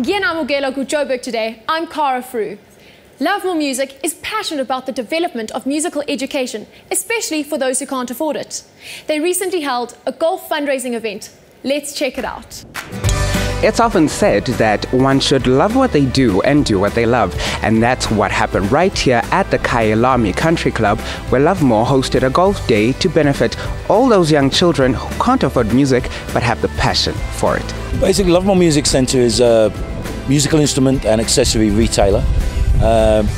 Ngiyanamukela ku Joburg today. I'm Cara Frew. Love More Music is passionate about the development of musical education, especially for those who can't afford it. They recently held a golf fundraising event. Let's check it out. It's often said that one should love what they do and do what they love. And that's what happened right here at the Kailami Country Club, where Love More hosted a golf day to benefit all those young children who can't afford music but have the passion for it. Basically, Love More Music Centre is a musical instrument and accessory retailer.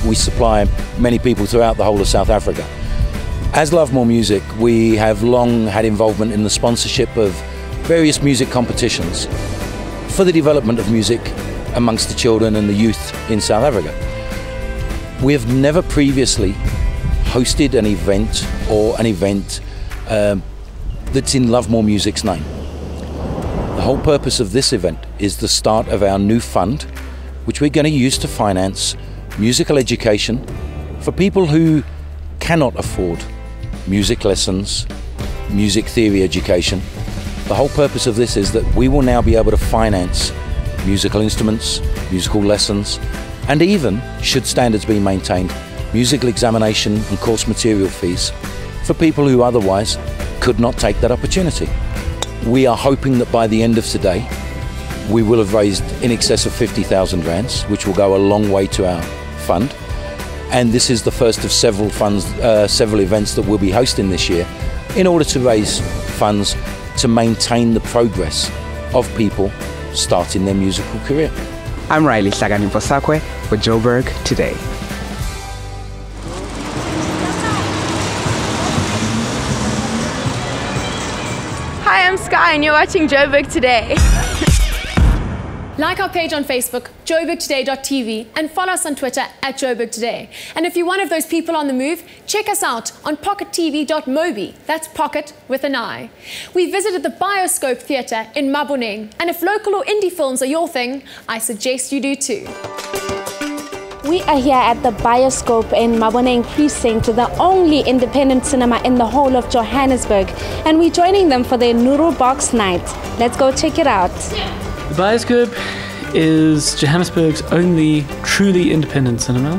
We supply many people throughout the whole of South Africa. As Love More Music, we have long had involvement in the sponsorship of various music competitions for the development of music amongst the children and the youth in South Africa. We have never previously hosted an event that's in Love More Music's name. The whole purpose of this event is the start of our new fund, which we're going to use to finance musical education for people who cannot afford music lessons, music theory education. The whole purpose of this is that we will now be able to finance musical instruments, musical lessons, and even, should standards be maintained, musical examination and course material fees for people who otherwise could not take that opportunity. We are hoping that by the end of today, we will have raised in excess of 50,000 rands, which will go a long way to our fund. And this is the first of several events that we'll be hosting this year in order to raise funds to maintain the progress of people starting their musical career. I'm Riley Saganimposakwe for Joburg Today. Hi, I'm Sky and you're watching Joburg Today. Like our page on Facebook, joburgtoday.tv, and follow us on Twitter at Joburg Today. And if you're one of those people on the move, check us out on pockettv.mobi. That's pocket with an I. We visited the Bioscope Theatre in Maboneng, and if local or indie films are your thing, I suggest you do too. We are here at the Bioscope in Maboneng Precinct, the only independent cinema in the whole of Johannesburg, and we're joining them for their Noodle Box night. Let's go check it out. The Bioscope is Johannesburg's only truly independent cinema.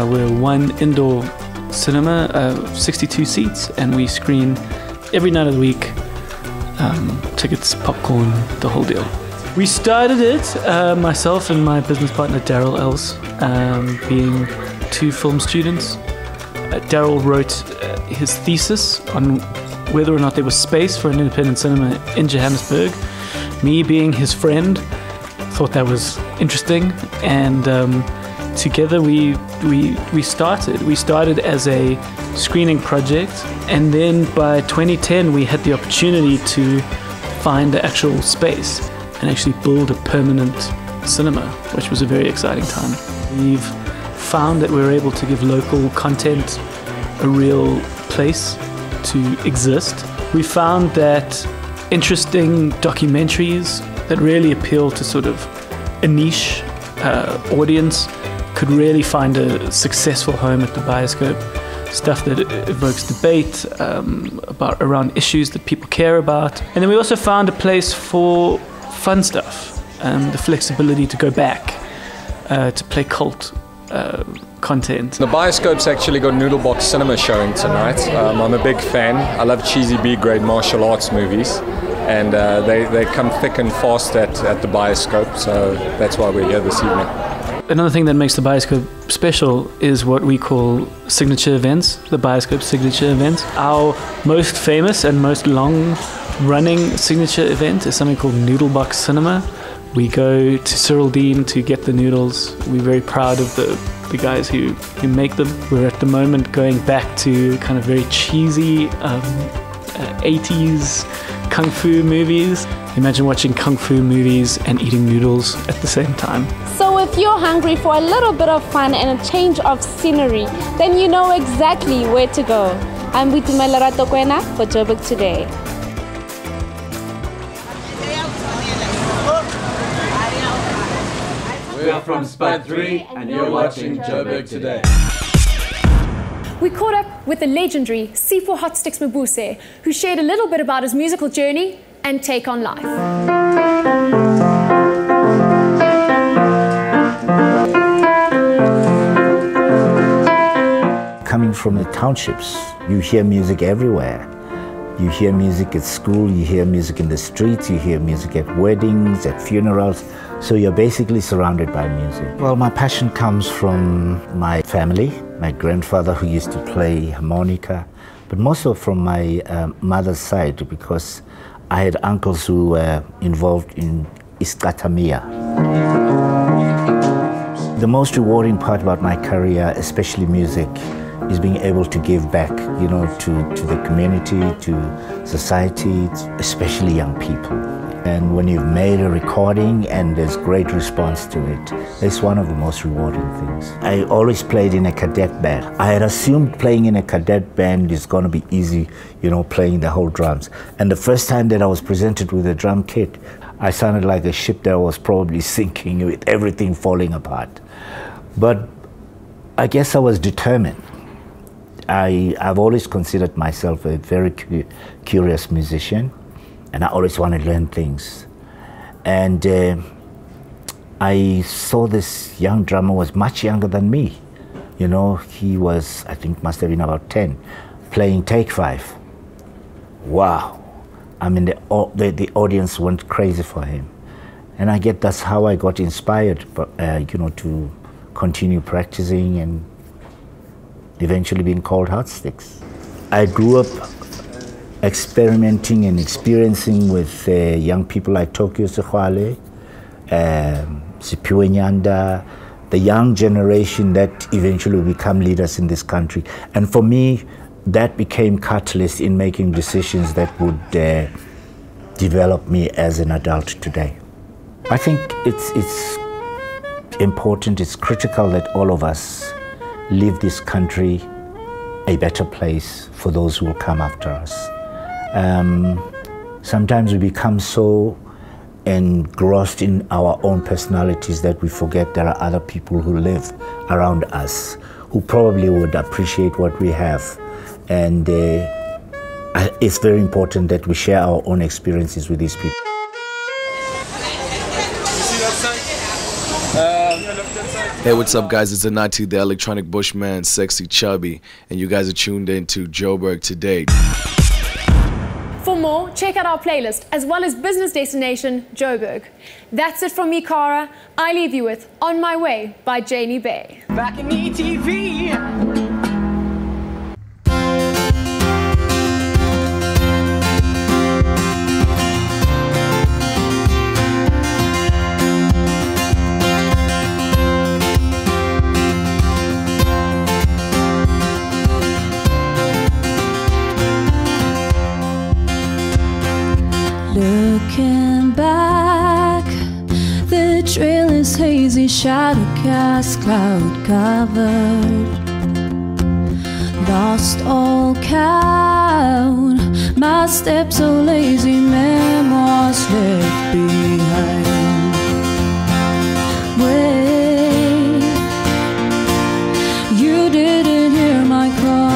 We're one indoor cinema, 62 seats, and we screen every night of the week. Tickets, popcorn, the whole deal. We started it, myself and my business partner Daryl Els, being two film students. Daryl wrote his thesis on whether or not there was space for an independent cinema in Johannesburg. Me, being his friend, thought that was interesting, and together we started. We started as a screening project, and then by 2010 we had the opportunity to find the actual space and actually build a permanent cinema, which was a very exciting time. We've found that we're able to give local content a real place to exist. We found that interesting documentaries that really appeal to sort of a niche audience could really find a successful home at the Bioscope. Stuff that evokes debate around issues that people care about. And then we also found a place for fun stuff and the flexibility to go back to play cult content. The Bioscope's actually got Noodle Box Cinema showing tonight. I'm a big fan. I love cheesy B-grade martial arts movies, and they come thick and fast at the Bioscope, so that's why we're here this evening. Another thing that makes the Bioscope special is what we call signature events, the Bioscope signature events. Our most famous and most long-running signature event is something called Noodle Box Cinema. We go to Cyril Dean to get the noodles. We're very proud of the guys who make them. We're at the moment going back to kind of very cheesy 80s kung fu movies. Imagine watching kung fu movies and eating noodles at the same time. So if you're hungry for a little bit of fun and a change of scenery, then you know exactly where to go. I'm Bitumela Ratokwena for Joburg Today. We are from Spot 3 and you're watching Joburg Today. We caught up with the legendary Sipho Hotstix Mabuse, who shared a little bit about his musical journey and take on life. coming from the townships. You hear music everywhere. You hear music at school, you hear music in the streets, you hear music at weddings, at funerals. So you're basically surrounded by music. Well, my passion comes from my family, my grandfather who used to play harmonica, but mostly from my mother's side, because I had uncles who were involved in iskatamia. The most rewarding part about my career, especially music, is being able to give back, you know, to the community, to society, especially young people. And when you've made a recording and there's great response to it, it's one of the most rewarding things. I always played in a cadet band. I had assumed playing in a cadet band is going to be easy, you know, playing the whole drums. And the first time that I was presented with a drum kit, I sounded like a ship that was probably sinking with everything falling apart. But I guess I was determined. I've always considered myself a very curious musician, and I always want to learn things. And I saw this young drummer was much younger than me. You know, he was, I think, must have been about 10, playing Take 5. Wow. I mean, the audience went crazy for him. And I guess that's how I got inspired, you know, to continue practicing and eventually being called Hotstix. I grew up experimenting and experiencing with young people like Tokyo Sekhwale, Sipho Nyanda, the young generation that eventually will become leaders in this country. And for me, that became catalyst in making decisions that would develop me as an adult today. I think it's important, it's critical that all of us leave this country a better place for those who will come after us. Sometimes we become so engrossed in our own personalities that we forget there are other people who live around us who probably would appreciate what we have. And it's very important that we share our own experiences with these people. Hey, what's up, guys? It's Anati, the electronic bushman, sexy chubby, and you guys are tuned in to Joburg Today. For more, check out our playlist as well as business destination Joburg. That's it from me, Cara. I leave you with On My Way by Janie Bay. Back in ETV. Looking back, the trail is hazy, shadow cast, cloud covered. Lost all count, my steps so lazy, memoirs left behind. Wait, you didn't hear my call.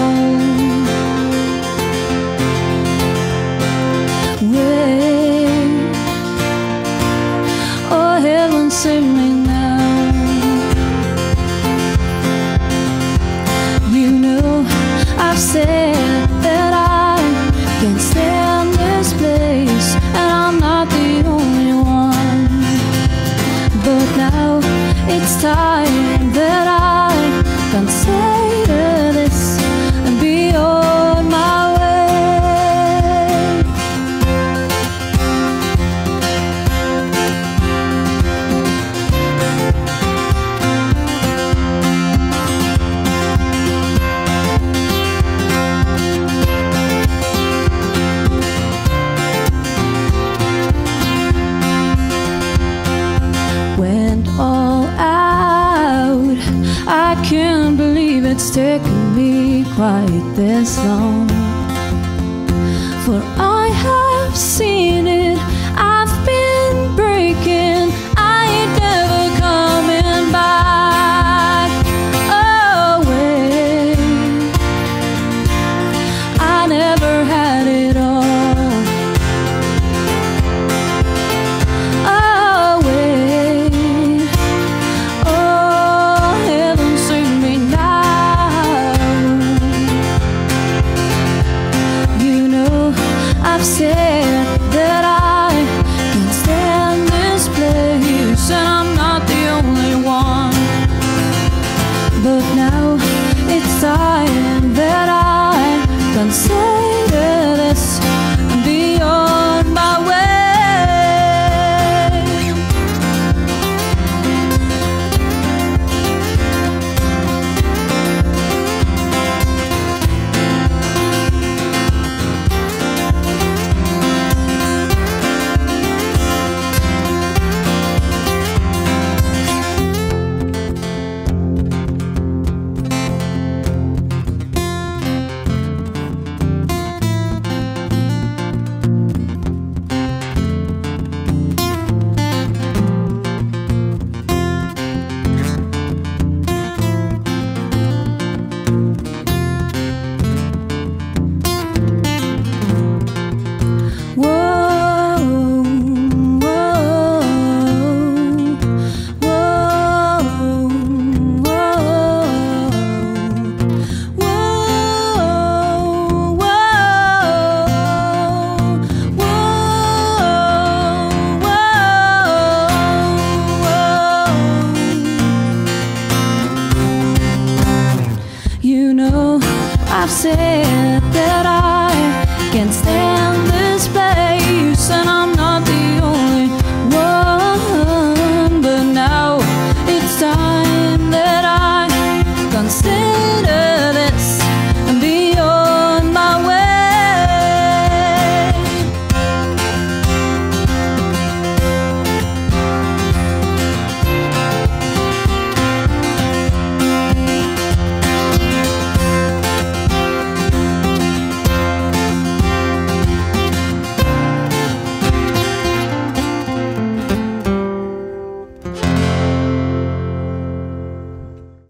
Save me now. You know I've said that I can't stand this place, and I'm not the only one. But now it's time that I consider this and be on my way. I can't believe it's taken me quite this long. For I have seen it, I've been breaking, I ain't never coming back. Oh wait, I never had it all. now it's time that I consider this beyond my way. I've said that I can't stand